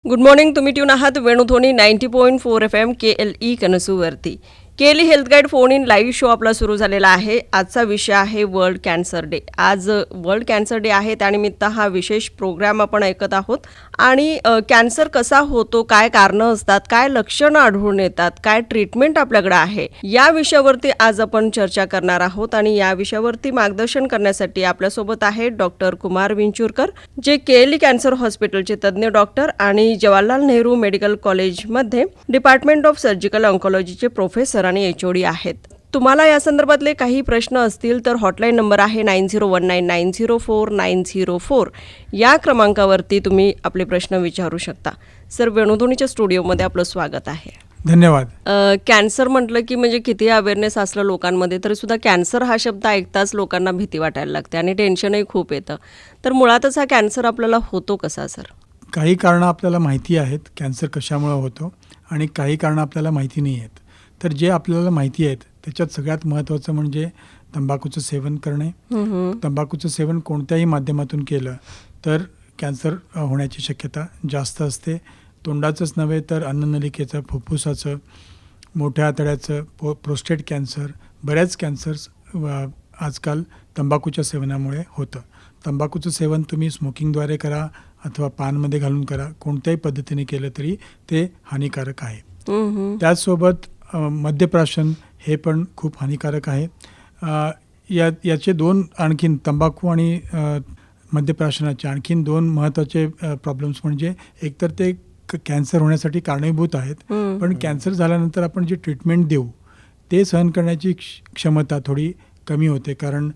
Good morning. तुम्ही tune आहात Venudhwani 90.4 FM KLE कनसूवरती. केली health guide phone in live show आपला सुरू झालेला आहे. आजचा विषय आहे वर्ल्ड कॅन्सर डे. आज वर्ल्ड कॅन्सर डे आहे, त्यानिमित्त हा विशेष प्रोग्राम आपण ऐकत आहोत. आणि कॅन्सर कसा होतो, काय कारणं असतात, काय लक्षणं आढळून येतात, काय ट्रीटमेंट आपल्याकडे आहे, या विषयावरती आज आपण चर्चा करणार आहोत. आणि या विषयावरती मार्गदर्शन करण्यासाठी आपल्यासोबत आहेत डॉक्टर कुमार विंचुरकर, जे केली कॅन्सर हॉस्पिटलचे तज्ज्ञ डॉक्टर आणि जवाहरलाल नेहरू मेडिकल कॉलेजमध्ये डिपार्टमेंट ऑफ सर्जिकल ऑन्कॉलॉजीचे प्रोफेसर आणि HOD आहेत. तुम्हाला या संदर्भातले काही प्रश्न असतील तर हॉटलाईन नंबर आहे 9019904904. या क्रमांकावरती तुम्ही आपले प्रश्न विचारू शकता. सर, वेणुध्वनीच्या स्टुडिओमध्ये आपलं स्वागत आहे. धन्यवाद. कॅन्सर म्हटलं की म्हणजे किती अवेअरनेस असलं लोकांमध्ये तरी सुद्धा कॅन्सर हा शब्द ऐकताच लोकांना भीती वाटायला लागते आणि टेन्शनही खूप येतं. तर मुळातच हा कॅन्सर आपल्याला होतो कसा सर? काही कारणं आपल्याला माहिती आहेत कॅन्सर कशामुळे होतो आणि काही कारणं आपल्याला माहिती नाही आहेत. तर जे आपल्याला माहिती आहेत त्याच्यात सगळ्यात महत्त्वाचं म्हणजे तंबाखूचं सेवन करणे. तंबाखूचं सेवन कोणत्याही माध्यमातून केलं तर कॅन्सर होण्याची शक्यता जास्त असते. तोंडाचंच नव्हे तर अन्ननलिकेचं, फुफ्फुसाचं, मोठ्या आतड्याचं, प्रोस्टेट कॅन्सर, बऱ्याच कॅन्सर्स आजकाल तंबाखूच्या सेवनामुळे होतं. तंबाखूचं सेवन तुम्ही स्मोकिंगद्वारे करा अथवा पानमध्ये घालून करा, कोणत्याही पद्धतीने केलं तरी ते हानिकारक आहे. त्याचसोबत मद्यप्राशन हे पण खूप हानिकारक आहे. याचे दोन आणखीन तंबाखू आणि मद्यप्राशनाचे आणखीन दोन महत्त्वाचे प्रॉब्लेम्स म्हणजे एकतर ते कॅन्सर होण्यासाठी कारणीभूत आहेत, पण कॅन्सर झाल्यानंतर आपण जे ट्रीटमेंट देऊ ते सहन करण्याची क्षमता थोडी कमी होते. कारण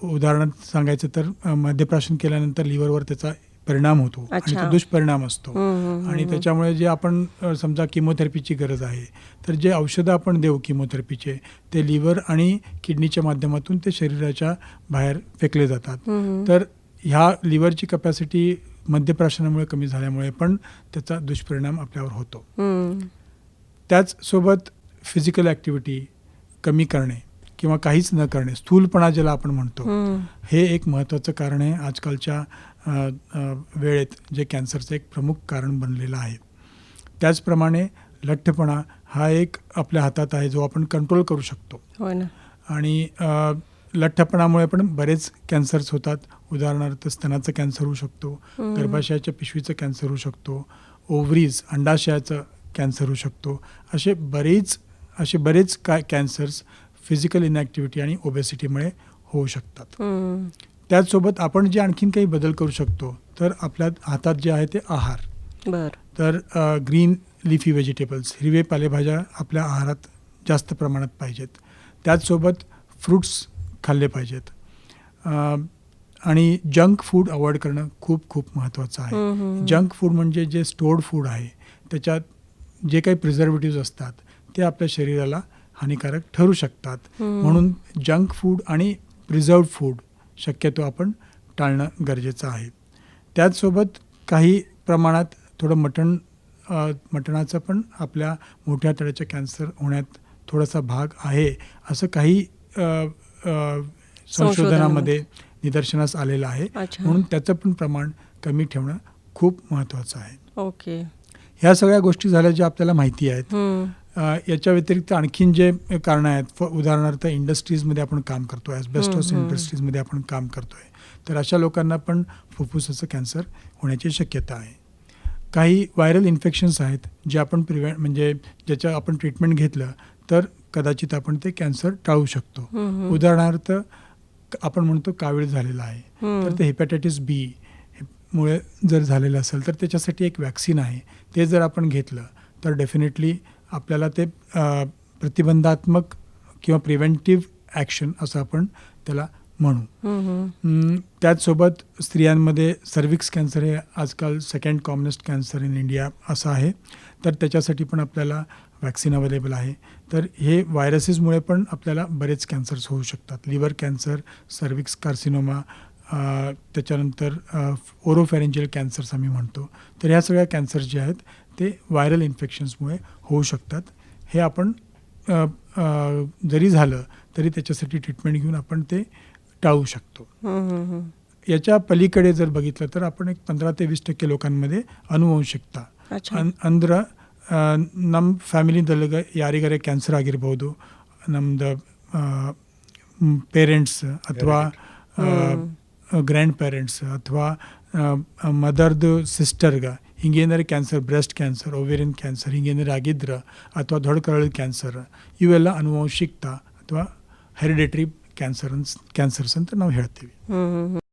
उदाहरणार्थ सांगायचं तर मद्यप्राशन केल्यानंतर लिव्हरवर त्याचा परिणाम होतो आणि तो दुष्परिणाम असतो. आणि त्याच्यामुळे जे आपण समजा किमोथेरपीची गरज आहे तर जे औषधं आपण देऊ किमोथेरपीचे ते लिव्हर आणि किडनीच्या माध्यमातून ते शरीराच्या बाहेर फेकले जातात. तर ह्या लिव्हरची कपॅसिटी मद्यप्राशनामुळे कमी झाल्यामुळे पण त्याचा दुष्परिणाम आपल्यावर होतो. त्याचसोबत फिजिकल ॲक्टिव्हिटी कमी करणे किंवा काहीच न करणे, स्थूलपणा ज्याला आपण म्हणतो, हे एक महत्त्वाचं कारण आहे आजकालच्या वेळेत जे कॅन्सरचं एक प्रमुख कारण बनलेलं आहे. त्याचप्रमाणे लठ्ठपणा हा एक आपल्या हातात आहे जो आपण कंट्रोल करू शकतो. आणि लठ्ठपणामुळे पण बरेच कॅन्सर्स होतात. उदाहरणार्थ स्तनाचं कॅन्सर होऊ शकतो, गर्भाशयाच्या पिशवीचं कॅन्सर होऊ शकतो, ओव्हरीज अंडाशयाचं कॅन्सर होऊ शकतो. असे बरेच कॅन्सर्स फिजिकल इनॅक्टिव्हिटी आणि ओबेसिटीमुळे होऊ शकतात. त्याचसोबत आपण जे आणखीन काही बदल करू शकतो तर आपल्या हातात जे आहे ते आहार. तर ग्रीन लिफी व्हेजिटेबल्स, हिरवे पालेभाज्या आपल्या आहारात जास्त प्रमाणात पाहिजेत. त्याचसोबत फ्रूट्स खाल्ले पाहिजेत. आणि जंक फूड अवॉइड करणं खूप खूप महत्त्वाचं आहे. जंक फूड म्हणजे जे स्टोर्ड फूड आहे त्याच्यात जे काही प्रिझर्वेटिव्ज असतात ते आपल्या शरीराला हानिकारक ठरू शकतात. म्हणून जंक फूड आणि प्रिझर्व्ड फूड शक्यतो आपण टाळणं गरजेचं आहे. त्याचसोबत काही प्रमाणात थोडं मटणाचं पण आपल्या मोठ्या आतड्याच्या कॅन्सर होण्यात थोडासा भाग आहे असं काही संशोधनामध्ये निदर्शनास आलेलं आहे. म्हणून त्याचं पण प्रमाण कमी ठेवणं खूप महत्त्वाचं आहे. ओके. ह्या सगळ्या गोष्टी झाल्या ज्या आपल्याला माहिती आहेत. याच्या व्यतिरिक्त आणखीन जे कारणं आहेत, उदाहरणार्थ इंडस्ट्रीजमध्ये आपण काम करतो, ॲस्बेस्टॉस इंडस्ट्रीजमध्ये आपण काम करतो आहे, तर अशा लोकांना पण फुफ्फुसाचं कॅन्सर होण्याची शक्यता आहे. काही व्हायरल इन्फेक्शन्स आहेत जे आपण म्हणजे ज्याचं आपण ट्रीटमेंट घेतलं तर कदाचित आपण ते कॅन्सर टाळू शकतो. उदाहरणार्थ आपण म्हणतो कावीळ झालेला आहे तर ते हेपॅटायटिस B मुळे जर झालेलं असेल तर त्याच्यासाठी एक वॅक्सिन आहे. ते जर आपण घेतलं तर डेफिनेटली आपल्याला ते प्रतिबंधात्मक किंवा प्रिव्हेंटिव्ह ॲक्शन असं आपण त्याला म्हणू. त्याचसोबत स्त्रियांमध्ये सर्विक्स कॅन्सर हे आजकाल second commonest cancer in India असं आहे. तर त्याच्यासाठी पण आपल्याला वॅक्सिन अवेलेबल आहे. तर हे व्हायरसेसमुळे पण आपल्याला बरेच कॅन्सर्स होऊ शकतात. लिव्हर कॅन्सर, सर्विक्स कार्सिनोमा, त्याच्यानंतर ओरोफॅरेंजियल कॅन्सर्स आम्ही म्हणतो. तर ह्या सगळ्या कॅन्सर्स जे आहेत ते व्हायरल इन्फेक्शन्समुळे होऊ शकतात. हे आपण जरी झालं तरी त्याच्यासाठी ट्रीटमेंट घेऊन आपण ते टाळू शकतो. याच्या पलीकडे जर बघितलं तर आपण एक 15 ते 20% लोकांमध्ये अनुवंशिकता ಅಚ್ಚಾ. ಅಂದ್ರೆ ನಮ್ಮ ಫ್ಯಾಮಿಲಿದೊಳಗೆ ಯಾರಿಗಾರೆ ಕ್ಯಾನ್ಸರ್ ಆಗಿರ್ಬೋದು, ನಮ್ಮದು ಪೇರೆಂಟ್ಸ್ ಅಥವಾ ಗ್ರ್ಯಾಂಡ್ ಪೇರೆಂಟ್ಸ್ ಅಥವಾ ಮದರ್ದು ಸಿಸ್ಟರ್ಗೆ ಹಿಂಗೇನಾರು cancer, breast cancer, ovarian cancer ಹಿಂಗೇನಾರು ಆಗಿದ್ರೆ ಅಥವಾ ದೊಡ್ಡ ಕರಳು ಕ್ಯಾನ್ಸರ್, ಇವೆಲ್ಲ ಅನುವಂಶಿಕ್ತ ಅಥವಾ ಹೆರಿಡಿಟ್ರಿ ಕ್ಯಾನ್ಸರ್ಸ್ ಅಂತ ನಾವು ಹೇಳ್ತೀವಿ.